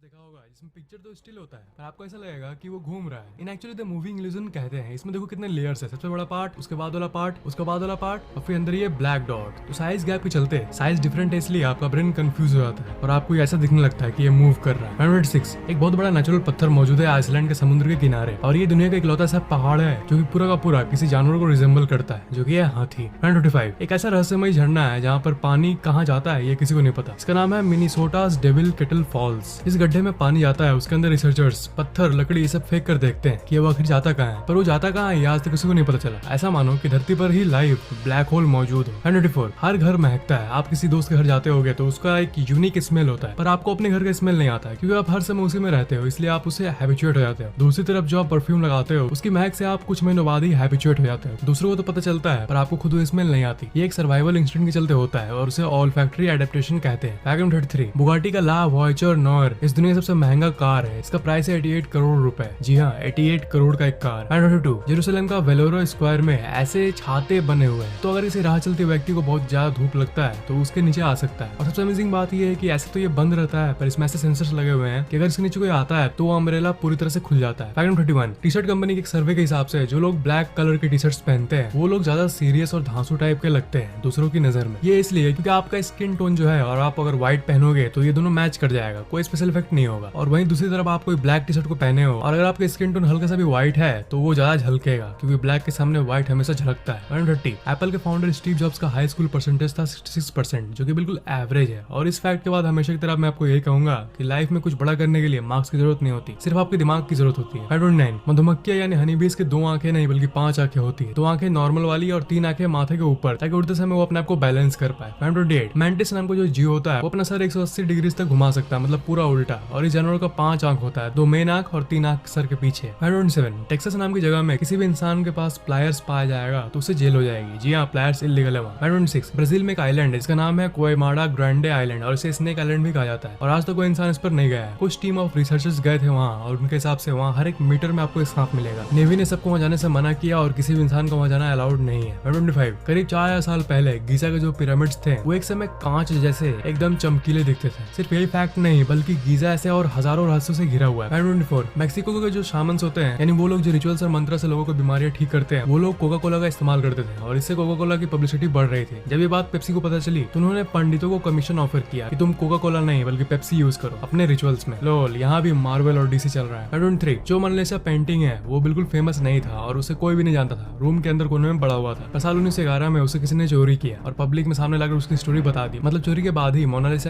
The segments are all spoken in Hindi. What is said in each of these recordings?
देखा होगा जिसमें पिक्चर तो स्टिल होता है पर आपको ऐसा लगेगा कि वो घूम रहा है। In actually the movie illusion कहते हैं। इसमें देखो कितने लेयर्स है, सबसे बड़ा पार्ट, उसके बाद वाला पार्ट, उसके बाद वाला पार्ट और फिर अंदर ये ब्लैक डॉट। तो साइज गैप के चलते साइज डिफरेंट है, इसलिए आपका ब्रेन कंफ्यूज हो जाता है और आपको ऐसा दिखने लगता है कि ये मूव कर रहा है। 106 एक बहुत बड़ा नेचुरल पत्थर मौजूद है आइसलैंड के समुद्र के किनारे और ये दुनिया का इकलौता सा पहाड़ है जो कि पूरा का पूरा किसी जानवर को रिजेंबल करता है, जो कि है हाथी। 125 एक ऐसा रहस्यमय झरना है जहाँ पर पानी कहाँ जाता है ये किसी को नहीं पता। इसका नाम है मिनीसोटास डेविल केटल फॉल्स। इस गड्ढे में पानी जाता है, उसके अंदर रिसर्चर्स पत्थर लकड़ी ये सब फेंक कर देखते हैं कि वो आखिर जाता कहाँ है, पर वो जाता कहाँ है ये आज तक किसी को नहीं पता चला। ऐसा मानो कि धरती पर ही लाइव ब्लैक होल मौजूद हो। 194 हर घर महकता है। आप किसी दोस्त के घर जाते होगे तो उसका एक यूनिक स्मेल होता है, पर आपको अपने घर का स्मेल नहीं आता है क्योंकि आप हर समय उसी में रहते हो, इसलिए आप उसे हैबिचुएट हो जाते हो। दूसरी तरफ जो आप परफ्यूम लगाते हो उसकी महक से आप कुछ महीनों बाद ही हैबिचुएट हो जाते हो। दूसरों को तो पता चलता है पर आपको खुद वो स्मेल नहीं आती। ये एक सर्वाइवल इंस्टिंक्ट के चलते होता है और उसे ऑल फैक्ट्री एडेप्टेशन कहते हैं। वैगन 33 बुगाटी का ला वॉयचर नॉर इस दुनिया की सबसे महंगा कार है। इसका प्राइस है 88 करोड़ रुपए। जी हाँ, 88 करोड़ का एक कार। 122 जेरूसलम का वेलोरो स्क्वायर में ऐसे छाते बने हुए हैं, तो अगर इसे राह चलते व्यक्ति को बहुत ज्यादा धूप लगता है तो उसके नीचे आ सकता है। और सबसे अमेजिंग बात यह है कि ऐसे तो ये बंद रहता है पर इसमें ऐसे सेंसर्स लगे हुए हैं कि अगर इसके नीचे कोई आता है तो वो अम्ब्रेला पूरी तरह से खुल जाता है। 31 टी शर्ट कंपनी के एक सर्वे के हिसाब से जो लोग ब्लैक कलर के टी शर्ट्स पहनते हैं वो लोग ज्यादा सीरियस और धांसू टाइप के लगते हैं दूसरों की नजर में। ये इसलिए क्योंकि आपका स्किन टोन जो है और आप अगर व्हाइट पहनोगे तो ये दोनों मैच कर जाएगा, कोई स्पेशल इफेक्ट नहीं होगा। और वहीं दूसरी तरफ आप कोई ब्लैक टी शर्ट को पहने हो और अगर आपका स्किन टोन हल्का सा भी व्हाइट है तो वो ज्यादा झलकेगा क्योंकि ब्लैक के सामने व्हाइट हमेशा झलकता है। 130 एप्पल के फाउंडर स्टीव जॉब्स का हाई स्कूल परसेंटेज था 66%, जो कि बिल्कुल एवरेज है। और इस फैक्ट के बाद हमेशा की तरह मैं आपको यही कहूंगा कि लाइफ में कुछ बड़ा करने के लिए मार्क्स की जरूरत नहीं होती, सिर्फ आपके दिमाग की जरूरत होती है। 129 मधुमक्खियां यानी हनीबीज के 2 आंखें नहीं बल्कि 5 आंखें होती है। 2 आंखें नॉर्मल वाली और 3 आंखें माथे के ऊपर, ताकि उड़ते समय वो अपने आप को बैलेंस कर पाए। 128 मैंटिस नाम का जो जीव होता है वो अपना सर 180 डिग्री तक घुमा सकता है, मतलब पूरा उल्टा। और इस जानवर का 5 आंख होता है, 2 मेन आंख और 3 आंख सर के पीछे। 127 टेक्सास नाम की जगह में किसी भी इंसान के पास प्लायर्स पाया जाएगा तो उसे जेल हो जाएगी। जी हाँ, प्लायर्स इलीगल है वहाँ। 126 ब्राजील में एक आइलैंड है जिसका नाम है कोएमाडा ग्रांडे आइलैंड और इसे स्नेक आइलैंड भी कहा जाता है। और आज तक कोई इंसान इस पर नहीं गया है। कुछ टीम ऑफ रिसर्चर्स गए थे वहाँ और उनके हिसाब से वहाँ हर एक मीटर में आपको एक सांप मिलेगा। नेवी ने सबको वहाँ जाने से मना किया और किसी भी इंसान को वहाँ जाना अलाउड नहीं है। 125 करीब 4000 साल पहले गीजा के जो पिरामिड्स थे वो एक समय कांच जैसे एकदम चमकीले दिखते थे। सिर्फ यही फैक्ट नहीं बल्कि गीजा ऐसे और हजारों रहस्यों से घिरा हुआ है। 124 मैक्सिको के जो शामन्स होते हैं यानी वो लोग जो रिचुअल्स और मंत्र से लोगों को बीमारियां ठीक करते हैं, वो लोग कोका कोला का इस्तेमाल करते थे और इससे कोका कोला की पब्लिसिटी बढ़ रही थी। जब ये बात पेप्सी को पता चली तो उन्होंने पंडितों को कमीशन ऑफर किया कि तुम कोका कोला नहीं बल्कि पेप्सी यूज करो अपने रिचुअल्स में। लोल यहाँ भी मार्वल और डीसी चल रहा है। 123 जो मोनालिसा पेंटिंग है वो बिल्कुल फेमस नहीं था और उसे कोई भी नहीं जानता था। रूम के अंदर कोने में पड़ा हुआ था। साल 1911 में उसे किसी ने चोरी किया और पब्लिक में सामने लाकर उसकी स्टोरी बता दी। मतलब चोरी के बाद ही मोनालिसा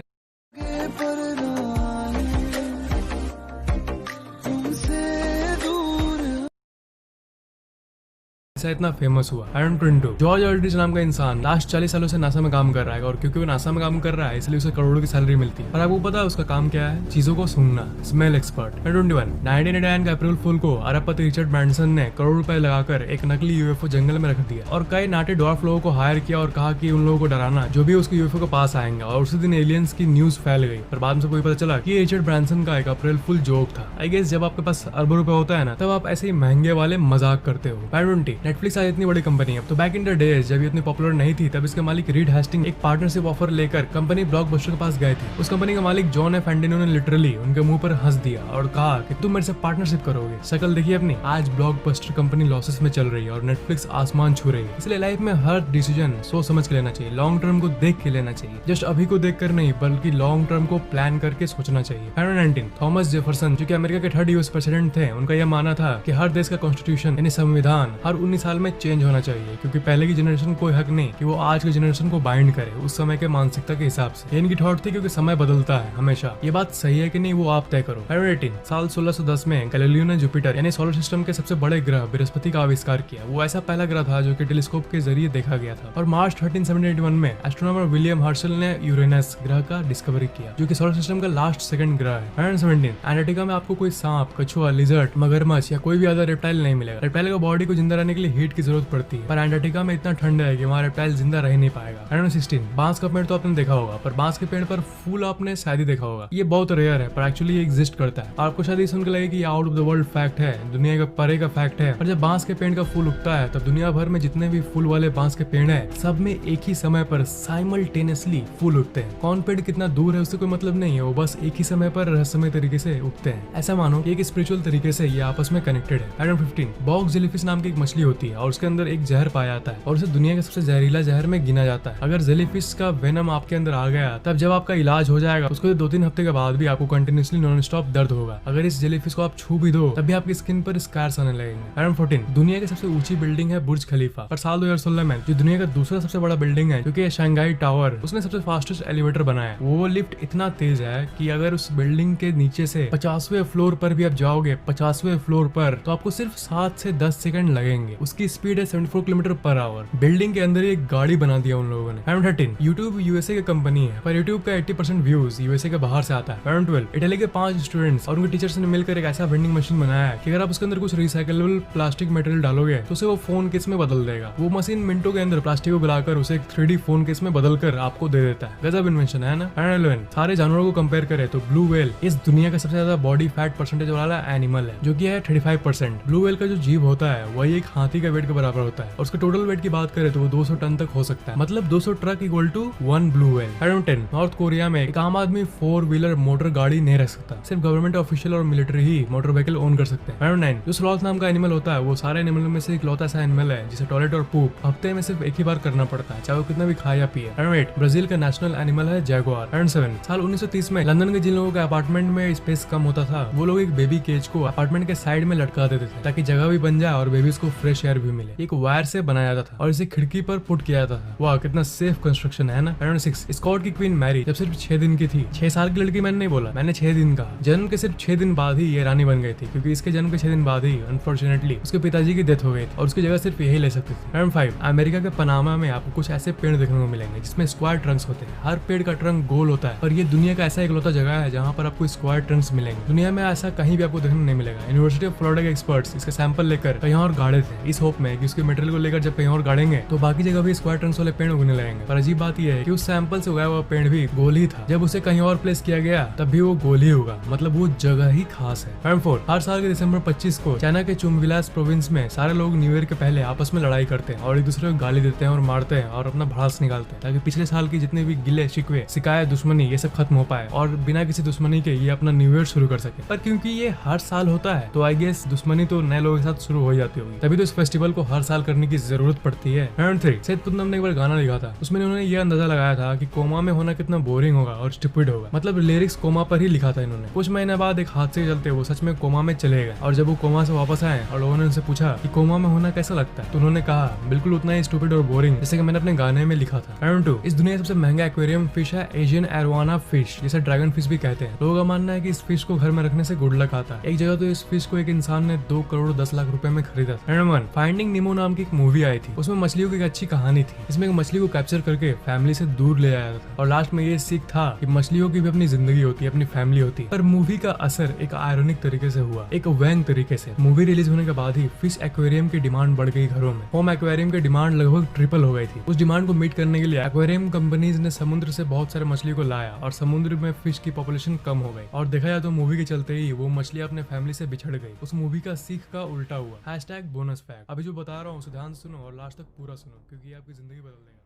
इतना फेमस हुआ। 122 जॉर्ज ऑल्ड्रिच नाम का इंसान लास्ट 40 सालों से नासा में काम कर रहा है और क्योंकि वो नासा में काम कर रहा है इसलिए उसे करोड़ों की सैलरी मिलती है। और आपको पता है उसका काम क्या है? चीजों को सूंघना, स्मेल एक्सपर्ट। 121 1989 का अप्रैल फूल को अरबपति रिचर्ड ब्रांसन ने करोड़ रुपए लगाकर एक नकली यूएफओ जंगल में रख दिया और कई नाटे डॉर्फ लोगों को हायर किया और कहा कि उन लोगों को डराना जो भी उसके यूएफओ के पास आएंगे। और उसी दिन एलियंस की न्यूज फैल गई पर बाद में कोई पता चला कि रिचर्ड ब्रांसन का एक अप्रैल फुल जोक था। आई गेस जब आपके पास अरबों रुपए होता है ना तब आप ऐसे ही महंगे वाले मजाक करते हो। 120 नेटफ्लिक्स आज इतनी बड़ी कंपनी है तो बैक इन द डेज जब ये इतनी पॉपुलर नहीं थी तब इसके मालिक रीड हेस्टिंग एक पार्टनरशिप ऑफर लेकर कंपनी ब्लॉकबस्टर के पास गए थे। उस कंपनी का मालिक जॉन एफ एंडिनो ने लिटरली उनके मुंह पर हंस दिया और कहा कि तुम मेरे से पार्टनरशिप करोगे। शक्ल देखिए अपनी। आज ब्लॉकबस्टर कंपनी लॉसेस में चल रही है और नेटफ्लिक्स आसमान छू रही है। इसलिए लाइफ में हर डिसीजन सोच समझ के लेना चाहिए, लॉन्ग टर्म को देख के लेना चाहिए। जस्ट अभी को देख कर नहीं बल्कि लॉन्ग टर्म को प्लान करके सोचना चाहिए। 119 थॉमस जेफरसन जो कि अमेरिका के 3rd यूएस प्रेसिडेंट थे, उनका यह मानना था कि हर देश का कॉन्स्टिट्यूशन यानी संविधान हर 19 साल में चेंज होना चाहिए क्योंकि पहले की जनरेशन कोई हक नहीं कि वो आज की जनरेशन को बाइंड करे उस समय के मानसिकता के हिसाब से। इनकी थॉट थी क्योंकि समय बदलता है हमेशा। ये बात सही है कि नहीं वो आप तय करो। 118 साल 1610 में गैलीलियो ने जुपिटर यानी सोलर सिस्टम के सबसे बड़े ग्रह बृहस्पति का आविष्कार किया। वो ऐसा पहला ग्रह था जो कि टेलीस्कोप के जरिए देखा गया था। और मार्च 1371 में एस्ट्रोनॉमर विलियम हर्शल ने यूरेनस ग्रह का डिस्कवरी किया जो कि सोलर सिस्टम का लास्ट सेकंड ग्रह है। 117 अंटार्कटिका में आपको कोई सांप, कछुआ, लिजर्ड, मगरमच्छ या कोई भी अदर रेप्टाइल नहीं मिलेगा। रेप्टाइल का बॉडी को जिंदा रहने के लिए हीट की जरूरत पड़ती है, पर अंटार्कटिका में इतना ठंड है कि वहाँ रेप्टाइल जिंदा रह नहीं पाएगा। नंबर 16, बांस का पेड़ तो आपने देखा होगा, पर बांस के पेड़ पर फूल आपने शायद ही देखा होगा। ये बहुत रेयर है, पर एक्चुअली ये एग्जिस्ट करता है। आपको शायद ये सुन के लगे कि out of the world fact है, दुनिया का परे का फैक्ट है। पर जब बांस के पेड़ का फूल उगता है तब दुनिया भर में जितने भी फूल वाले बांस के पेड़ है, सब में एक ही समय पर साइमल्टेनियसली फूल उगते हैं। कौन पेड़ कितना दूर है उससे कोई मतलब नहीं है, वो बस एक ही समय पर रहस्यमय तरीके से उगते हैं। ऐसा मानो कि एक स्पिरिचुअल तरीके से ये आपस में कनेक्टेड है। नंबर 15, बॉक्स जेलीफिश नाम की एक मछली होती है और उसके अंदर एक जहर पाया जाता है और उसे दुनिया का सबसे जहरीला जहर में गिना जाता है। अगर जेलीफिश का वेनम आपके अंदर आ गया तब जब आपका इलाज हो जाएगा उसको 2-3 हफ्ते के बाद भी आपको कंटिन्यूसली नॉन स्टॉप दर्द होगा। अगर इस जेलीफिश को आप छू भी दो तब भी आपकी स्किन पर स्कार्स आने लगेंगे। नंबर 14, दुनिया की सबसे ऊंची बिल्डिंग है बुर्ज खलीफा। पर साल 2016 में जो दुनिया का दूसरा सबसे बड़ा बिल्डिंग है क्योंकि शंघाई टावर, उसने सबसे फास्टेस्ट एलिवेटर बनाया। वो लिफ्ट इतना तेज है कि अगर उस बिल्डिंग के नीचे से 50वें फ्लोर पर भी आप जाओगे, 50वें फ्लोर पर, तो आपको सिर्फ 7 से 10 सेकंड लगेंगे। उसकी स्पीड है 74 किलोमीटर पर आवर। बिल्डिंग के अंदर एक गाड़ी बना दिया उन लोगों ने। नंबर 13, यूट्यूब यूएसए की कंपनी है, पर यूट्यूब का 80% व्यूज यूएसए के बाहर से आता है। नंबर 12, इटली के 5 स्टूडेंट्स और उनके टीचर्स ने मिलकर एक ऐसा वेंडिंग मशीन बनाया है कि अगर आप उसके अंदर कुछ रिसाइकलेबल प्लास्टिक मटेरियल डालोगे तो उसे वो फोन केस में बदल देगा। वो मशीन मिनटों के अंदर प्लास्टिक को गलाकर उसे एक 3D फोन केस में बदल कर आपको दे देता है। गजब इन्वेंशन है ना। नंबर 11, सारे जानवरों को कंपेयर करें तो ब्लू व्हेल इस दुनिया का सबसे ज्यादा बॉडी फैट परसेंटेज वाला एनिमल है, जो कि है 35%। ब्लू व्हेल का जो जीव होता है वही एक हाथी का वेट के बराबर होता है और उसका टोटल वेट की बात करें तो वो 200 टन तक हो सकता है, मतलब 200 truck equal to 1 blue whale. Number 10, North Korea में एक आम आदमी 4 व्हीलर मोटर गाड़ी नहीं रख सकता, सिर्फ गवर्नमेंट ऑफिशियल और मिलिट्री ही मोटर व्हीकल ओन कर सकते हैं। नंबर 9, जो स्लॉथ नाम का एनिमल होता है वो सारे एनिमलों में से इकलौता सा एनिमल है जिसे टॉयलेट और पूप हफ्ते में सिर्फ एक ही बार करना पड़ता है, चाहे वो कितना भी खाए या पिए। नंबर 8, ब्राजील का नेशनल एनिमल है जैगुआर। नंबर 7, साल 1930 में लंदन के जिन लोगों के अपार्टमेंट में स्पेस कम होता था वो लोग एक बेबी केज को अपार्टमेंट के साइड में लटका देते थे ताकि जगह भी बन जाए और बेबीज को फ्रेश एयर भी मिले। एक वायर से बनाया जाता था और इसे खिड़की पर पुट किया जाता था। वाह, कितना सेफ कंस्ट्रक्शन है ना। नंबर 6, स्कॉट की क्वीन मैरी जब सिर्फ 6 दिन की थी, 6 साल की लड़की मैंने नहीं बोला, मैंने 6 दिन कहा। जन्म के सिर्फ 6 दिन बाद ही ये रानी बन गई थी क्योंकि इसके जन्म के 6 दिन बाद ही अनफॉर्चुनेटली उसके पिताजी की डेथ हो गई थी और उसकी जगह सिर्फ यही ले सकते थे। नंबर 5, अमेरिका के पनामा में आपको कुछ ऐसे पेड़ देखने को मिलेंगे जिसमें स्क्वायर ट्रंक्स होते हैं। हर पेड़ का ट्रंक गोल होता है और ये दुनिया का ऐसा इकलौता जगह है जहाँ पर आपको स्क्वायर ट्रंक्स मिलेंगे। दुनिया में ऐसा कहीं भी आपको देखने नहीं मिलेगा। यूनिवर्सिटी ऑफ फ्लोरिडा के एक्सपर्ट्स इसका सैंपल लेकर कहीं और गाड़े थे इस होप में कि उसके मटेरियल को लेकर जब कहीं और गाड़ेंगे तो बाकी जगह भी स्क्वायर ट्रंक्स वाले पेड़ उगने लगेंगे। पर अजीब बात यह है कि उस सैंपल से उगाया हुआ पेड़ भी गोल ही था। जब उसे कहीं और प्लेस किया गया तब भी वो गोल ही होगा, मतलब वो जगह ही खास है। नंबर 4, हर साल के दिसंबर 25 को चाइना के चुंगविलास प्रोविंस में सारे लोग न्यू ईयर के पहले आपस में लड़ाई करते हैं और एक दूसरे को गाली देते हैं और मारते हैं और अपना भड़ास निकालते हैं ताकि पिछले साल की जितने भी गिले शिकवे शिकायत दुश्मनी ये सब खत्म हो पाए और बिना किसी दुश्मनी के ये अपना न्यू ईयर शुरू कर सके। पर क्योंकि ये हर साल होता है तो आई गेस दुश्मनी तो नए लोगों के साथ शुरू हो जाती होगी, तभी तो इस फेस्टिवल को हर साल करने की जरूरत पड़ती है। नंबर 3, सैयद पुतनम ने एक बार गाना लिखा था, उसमें उन्होंने ये अंदाजा लगाया था कि कोमा में होना कितना बोरिंग होगा और स्टूपिड होगा, मतलब लिरिक्स कोमा पर ही लिखा था इन्होंने। कुछ महीने बाद एक हादसे के चलते वो सच में कोमा में चले गए और जब वो कोमा से वापस आए और लोगों ने उनसे पूछा कि कोमा में होना कैसा लगता है तो उन्होंने कहा बिल्कुल उतना ही स्टूपिड और बोरिंग जैसे कि मैंने अपने गाने में लिखा था। नंबर 2, इस दुनिया का सबसे महंगा एक्वेरियम फिश है एशियन एरोवाना फिश, जिसे ड्रैगन फिश भी कहते हैं। लोगों का मानना है कि इस फिश को घर में रखने से गुड लक आता है। एक जगह तो इस फिश को एक इंसान ने 2 करोड़ 10 लाख रुपए में खरीदा। नंबर 1, फाइंडिंग निमो नाम की एक मूवी आई थी, उसमें मछलियों की एक अच्छी कहानी थी। इसमें एक मछली को कैप्चर करके फैमिली से दूर ले आया था और लास्ट में ये सीख था कि मछलियों की भी अपनी जिंदगी होती है, अपनी फैमिली होती है। पर मूवी का असर एक आयरनिक तरीके से हुआ, एक व्यंग तरीके से। मूवी रिलीज होने के बाद ही फिश एक्वेरियम की डिमांड बढ़ गई घरों में। होम एक्वेरियम की डिमांड लगभग ट्रिपल हो गई थी। उस डिमांड को मीट करने के लिए एक्वेरियम कंपनीज ने समुद्र से बहुत सारे मछली को लाया और समुद्र में फिश की पॉपुलेशन कम हो गई और देखा जाए तो मूवी के चलते ही वो मछली अपने फैमिली से बिछड़ गई। उस मूवी का सीख का उल्टा हुआ। #bonus fact। अभी जो बता रहा हूँ उसे ध्यान सुनो और लास्ट तक पूरा सुनो क्योंकि आपकी जिंदगी बदल देगा।